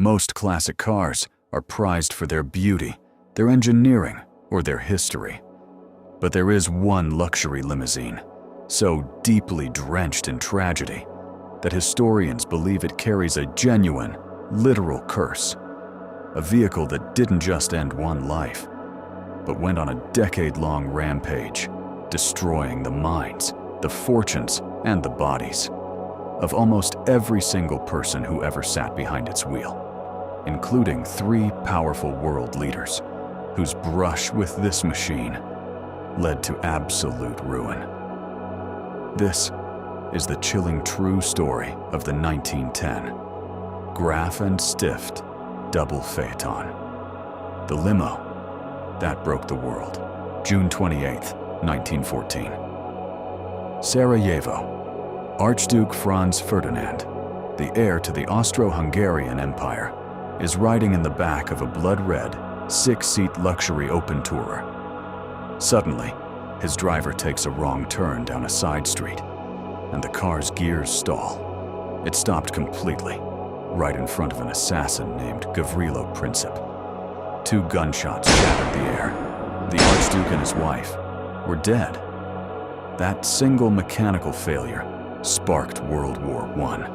Most classic cars are prized for their beauty, their engineering, or their history. But there is one luxury limousine, so deeply drenched in tragedy that historians believe it carries a genuine, literal curse. A vehicle that didn't just end one life, but went on a decade-long rampage, destroying the minds, the fortunes, and the bodies of almost every single person who ever sat behind its wheel, including 3 powerful world leaders whose brush with this machine led to absolute ruin. This is the chilling true story of the 1910 Graf and Stift double phaeton. The limo that broke the world. June 28, 1914. Sarajevo. Archduke Franz Ferdinand, the heir to the Austro-Hungarian Empire, is riding in the back of a blood-red, 6-seat luxury open tourer. Suddenly, his driver takes a wrong turn down a side street, and the car's gears stall. It stopped completely, right in front of an assassin named Gavrilo Princip. 2 gunshots shattered the air. The Archduke and his wife were dead. That single mechanical failure sparked World War I.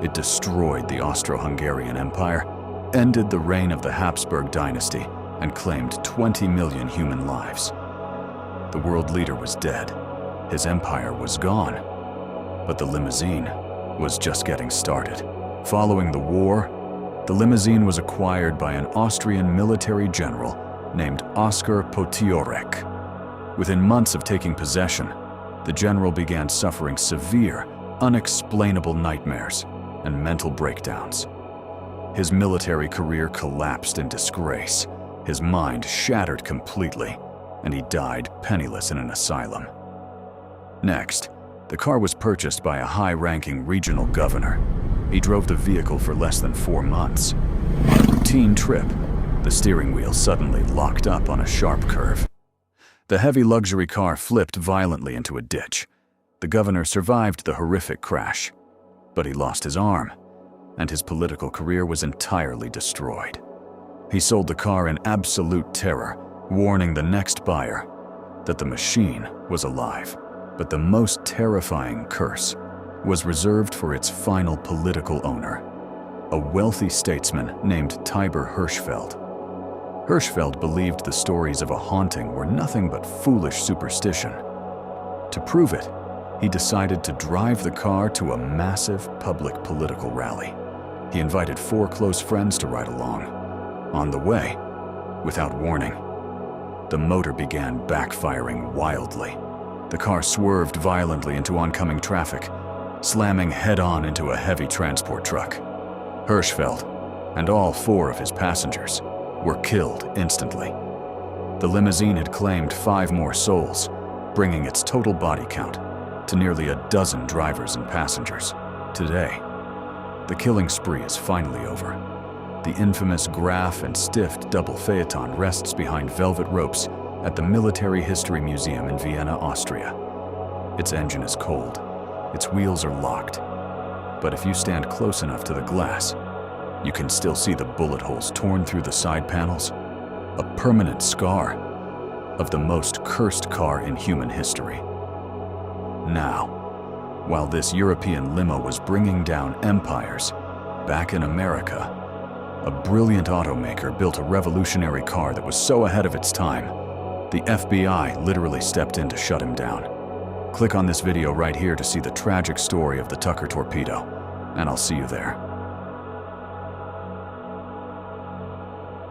It destroyed the Austro-Hungarian Empire, ended the reign of the Habsburg dynasty, and claimed 20 million human lives. The world leader was dead. His empire was gone. But the limousine was just getting started. Following the war, the limousine was acquired by an Austrian military general named Oskar Potiorek. Within months of taking possession, the general began suffering severe, unexplainable nightmares and mental breakdowns. His military career collapsed in disgrace, his mind shattered completely, and he died penniless in an asylum. Next, the car was purchased by a high-ranking regional governor. He drove the vehicle for less than 4 months. On a routine trip, the steering wheel suddenly locked up on a sharp curve. The heavy luxury car flipped violently into a ditch. The governor survived the horrific crash, but he lost his arm, and his political career was entirely destroyed. He sold the car in absolute terror, warning the next buyer that the machine was alive. But the most terrifying curse was reserved for its final political owner, a wealthy statesman named Tibor Hirschfeld. Hirschfeld believed the stories of a haunting were nothing but foolish superstition. To prove it, he decided to drive the car to a massive public political rally. He invited 4 close friends to ride along. On the way, without warning, the motor began backfiring wildly. The car swerved violently into oncoming traffic, slamming head-on into a heavy transport truck. Hirschfeld and all 4 of his passengers were killed instantly. The limousine had claimed 5 more souls, bringing its total body count to nearly a dozen drivers and passengers. Today, the killing spree is finally over. The infamous Graf and Stift double phaeton rests behind velvet ropes at the Military History Museum in Vienna, Austria. Its engine is cold, its wheels are locked, but if you stand close enough to the glass, you can still see the bullet holes torn through the side panels, a permanent scar of the most cursed car in human history. Now, while this European limo was bringing down empires, back in America, a brilliant automaker built a revolutionary car that was so ahead of its time, the FBI literally stepped in to shut him down. Click on this video right here to see the tragic story of the Tucker torpedo, and I'll see you there.